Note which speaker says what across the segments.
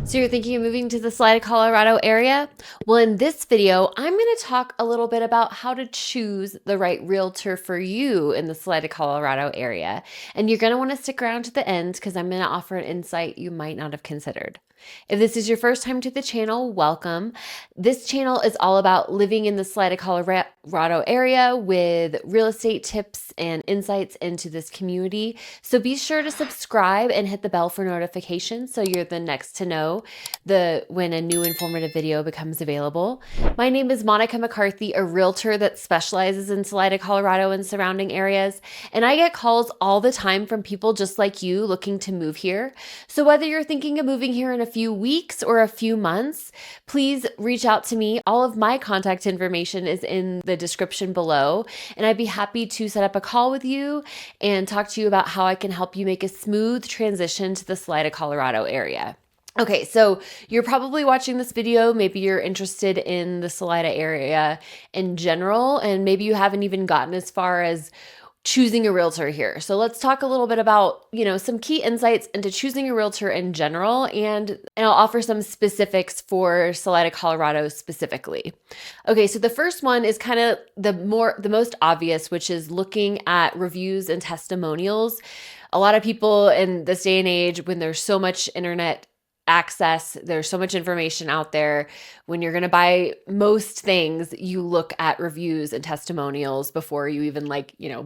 Speaker 1: So you're thinking of moving to the Salida, Colorado area? Well, in this video, I'm going to talk a little bit about how to choose the right realtor for you in the Salida, Colorado area. And you're going to want to stick around to the end because I'm going to offer an insight you might not have considered. If this is your first time to the channel, welcome. This channel is all about living in the Salida, Colorado area with real estate tips and insights into this community. So be sure to subscribe and hit the bell for notifications so you're the next to know when a new informative video becomes available. My name is Monica McCarthy, a realtor that specializes in Salida, Colorado and surrounding areas. And I get calls all the time from people just like you looking to move here. So whether you're thinking of moving here in a few weeks or a few months, please reach out to me. All of my contact information is in the description below, and I'd be happy to set up a call with you and talk to you about how I can help you make a smooth transition to the Salida, Colorado area. Okay, so you're probably watching this video. Maybe you're interested in the Salida area in general, and maybe you haven't even gotten as far as choosing a realtor here. So let's talk a little bit about, some key insights into choosing a realtor in general, and I'll offer some specifics for Salida, Colorado specifically. Okay, so the first one is kind of the most obvious, which is looking at reviews and testimonials. A lot of people in this day and age, when there's so much internet access, there's so much information out there. When you're going to buy most things, you look at reviews and testimonials before you even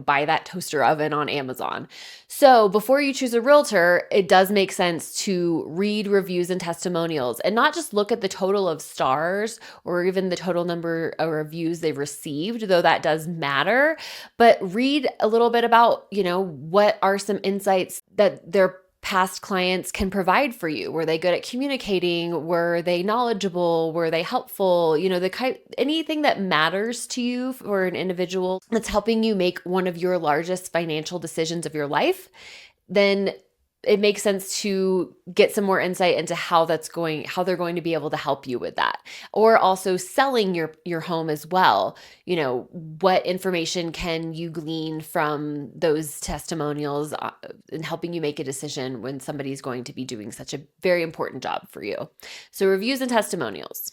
Speaker 1: buy that toaster oven on Amazon. So before you choose a realtor, it does make sense to read reviews and testimonials and not just look at the total of stars or even the total number of reviews they've received, though that does matter, but read a little bit about, what are some insights that their past clients can provide for you. Were they good at communicating? Were they knowledgeable? Were they helpful? Anything that matters to you for an individual that's helping you make one of your largest financial decisions of your life, then it makes sense to get some more insight into how they're going to be able to help you with that. Or also selling your home as well. What information can you glean from those testimonials in helping you make a decision when somebody's going to be doing such a very important job for you? So reviews and testimonials.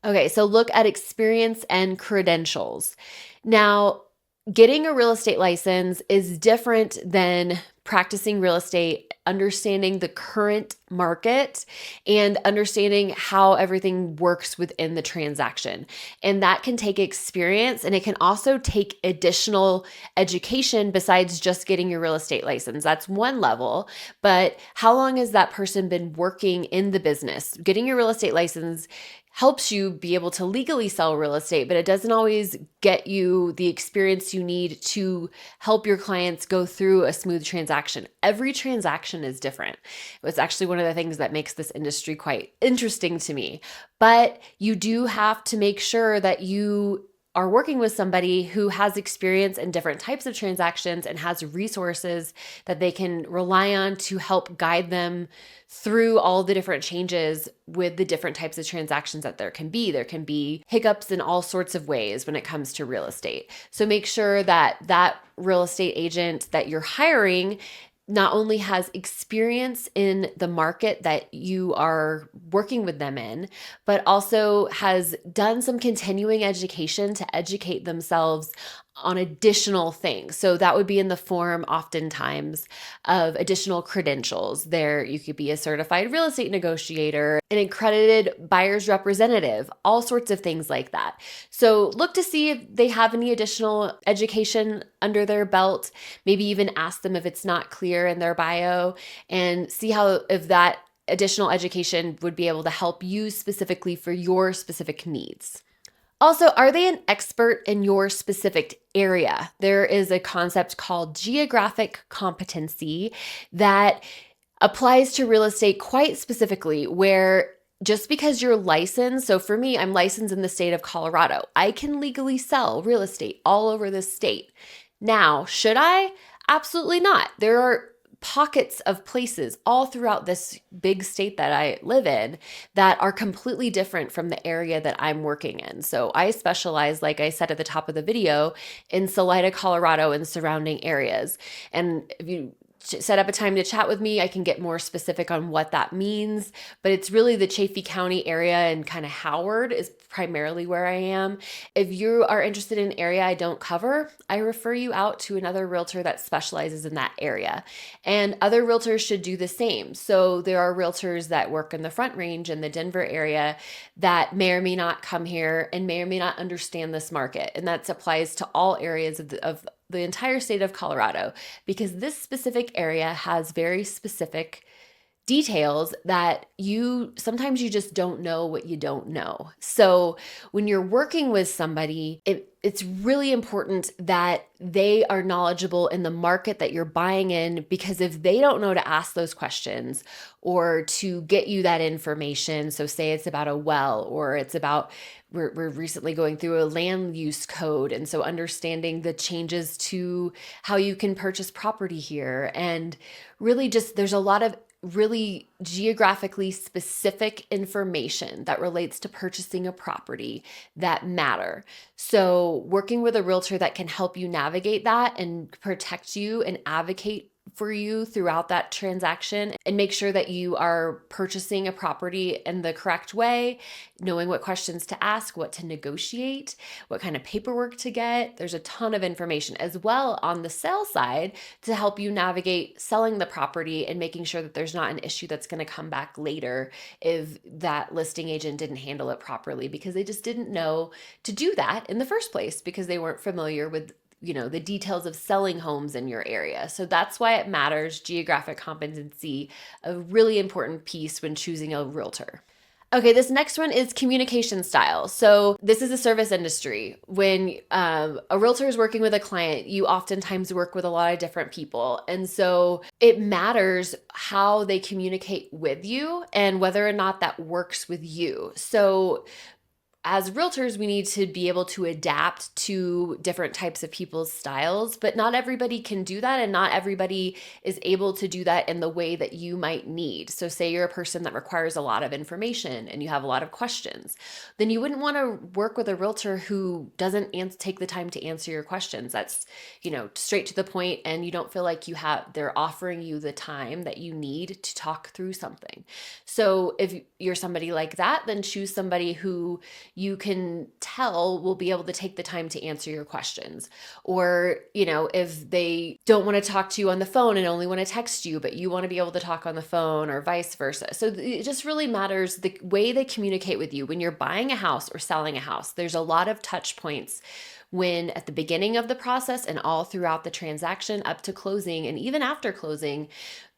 Speaker 1: Okay, so look at experience and credentials. Now, getting a real estate license is different than practicing real estate, understanding the current market, and understanding how everything works within the transaction. And that can take experience, and it can also take additional education besides just getting your real estate license. That's one level, but how long has that person been working in the business? Getting your real estate license helps you be able to legally sell real estate, but it doesn't always get you the experience you need to help your clients go through a smooth transaction. Every transaction is different. It's actually one of the things that makes this industry quite interesting to me. But you do have to make sure that you are working with somebody who has experience in different types of transactions and has resources that they can rely on to help guide them through all the different changes with the different types of transactions that there can be. There can be hiccups in all sorts of ways when it comes to real estate. So make sure that that real estate agent that you're hiring not only has experience in the market that you are working with them in, but also has done some continuing education to educate themselves on additional things. So that would be in the form oftentimes of additional credentials. There, you could be a certified real estate negotiator, an accredited buyer's representative, all sorts of things like that. So look to see if they have any additional education under their belt. Maybe even ask them if it's not clear in their bio, and see if that additional education would be able to help you specifically for your specific needs. Also, are they an expert in your specific area? There is a concept called geographic competency that applies to real estate quite specifically, where just because you're licensed, so for me, I'm licensed in the state of Colorado, I can legally sell real estate all over this state. Now, should I? Absolutely not. There are pockets of places all throughout this big state that I live in that are completely different from the area that I'm working in. So I specialize, like I said at the top of the video, in Salida, Colorado and surrounding areas. And if you set up a time to chat with me, I can get more specific on what that means. But it's really the Chaffee County area and kind of Howard is primarily where I am. If you are interested in an area I don't cover, I refer you out to another realtor that specializes in that area. And other realtors should do the same. So there are realtors that work in the Front Range in the Denver area that may or may not come here and may or may not understand this market. And that applies to all areas of the entire state of Colorado, because this specific area has very specific details that sometimes you just don't know what you don't know. So when you're working with somebody, it's really important that they are knowledgeable in the market that you're buying in, because if they don't know to ask those questions or to get you that information, so say it's about a well, or it's about, we're recently going through a land use code. And so understanding the changes to how you can purchase property here. And really just, there's a lot of really geographically specific information that relates to purchasing a property that matter. So working with a realtor that can help you navigate that and protect you and advocate for you throughout that transaction and make sure that you are purchasing a property in the correct way, knowing what questions to ask, what to negotiate, what kind of paperwork to get. There's a ton of information as well on the sale side to help you navigate selling the property and making sure that there's not an issue that's going to come back later if that listing agent didn't handle it properly because they just didn't know to do that in the first place because they weren't familiar with the details of selling homes in your area. So that's why it matters. Geographic competency, a really important piece when choosing a realtor. Okay, this next one is communication style. So this is a service industry. When a realtor is working with a client, you oftentimes work with a lot of different people. And so it matters how they communicate with you and whether or not that works with you. So as realtors, we need to be able to adapt to different types of people's styles, but not everybody can do that, and not everybody is able to do that in the way that you might need. So say you're a person that requires a lot of information and you have a lot of questions, then you wouldn't want to work with a realtor who doesn't take the time to answer your questions. That's, straight to the point, and you don't feel like they're offering you the time that you need to talk through something. So if you're somebody like that, then choose somebody who you can tell will be able to take the time to answer your questions. Or, if they don't want to talk to you on the phone and only want to text you, but you want to be able to talk on the phone, or vice versa. So it just really matters the way they communicate with you. When you're buying a house or selling a house, there's a lot of touch points when at the beginning of the process and all throughout the transaction up to closing and even after closing,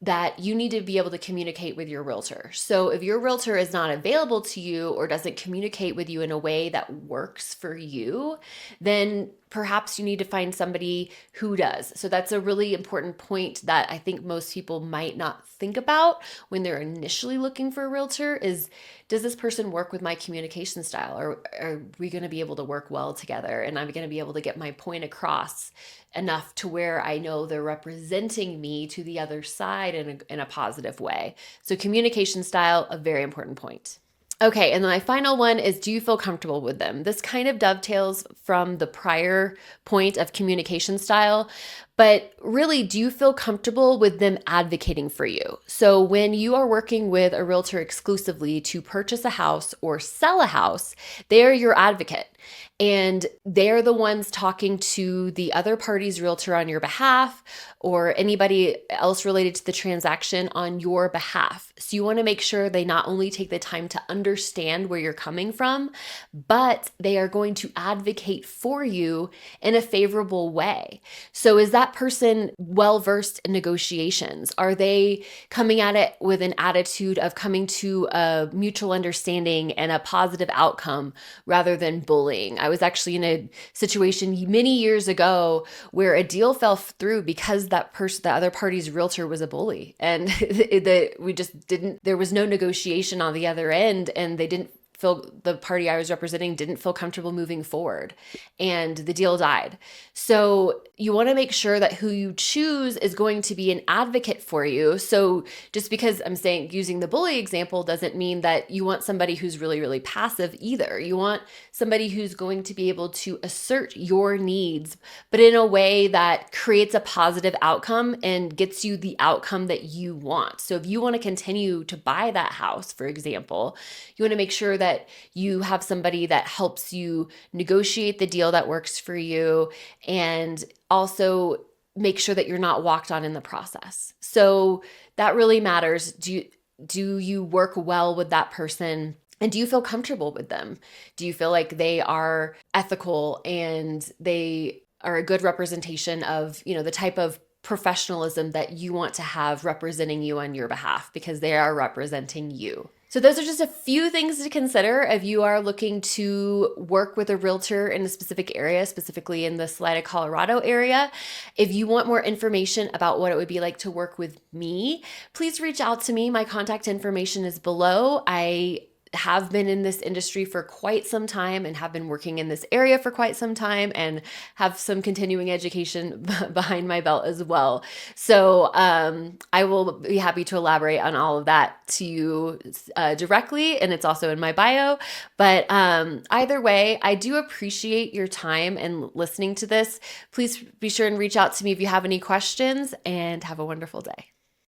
Speaker 1: that you need to be able to communicate with your realtor. So if your realtor is not available to you or doesn't communicate with you in a way that works for you, then perhaps you need to find somebody who does. So that's a really important point that I think most people might not think about when they're initially looking for a realtor is, does this person work with my communication style? Or are we going to be able to work well together? And I'm going to be able to get my point across enough to where I know they're representing me to the other side in a positive way. So communication style, a very important point. Okay, and then my final one is, do you feel comfortable with them? This kind of dovetails from the prior point of communication style, but really, do you feel comfortable with them advocating for you? So when you are working with a realtor exclusively to purchase a house or sell a house, they are your advocate. And they're the ones talking to the other party's realtor on your behalf, or anybody else related to the transaction on your behalf. So you want to make sure they not only take the time to understand where you're coming from, but they are going to advocate for you in a favorable way. So is that person well-versed in negotiations? Are they coming at it with an attitude of coming to a mutual understanding and a positive outcome rather than bullying? I was actually in a situation many years ago where a deal fell through because the other party's realtor was a bully, and there was no negotiation on the other end, and they didn't the party I was representing didn't feel comfortable moving forward, and the deal died. So you want to make sure that who you choose is going to be an advocate for you. So just because I'm saying using the bully example doesn't mean that you want somebody who's really, really passive either. You want somebody who's going to be able to assert your needs, but in a way that creates a positive outcome and gets you the outcome that you want. So if you want to continue to buy that house, for example, you want to make sure that you have somebody that helps you negotiate the deal that works for you, and also make sure that you're not walked on in the process. So that really matters. Do you work well with that person? And do you feel comfortable with them? Do you feel like they are ethical and they are a good representation of, the type of professionalism that you want to have representing you on your behalf, because they are representing you? So those are just a few things to consider if you are looking to work with a realtor in a specific area, specifically in the Salida, Colorado area. If you want more information about what it would be like to work with me, please reach out to me. My contact information is below. I have been in this industry for quite some time and have been working in this area for quite some time and have some continuing education behind my belt as well. So I will be happy to elaborate on all of that to you directly, and it's also in my bio. But either way, I do appreciate your time and listening to this. Please be sure and reach out to me if you have any questions, and have a wonderful day.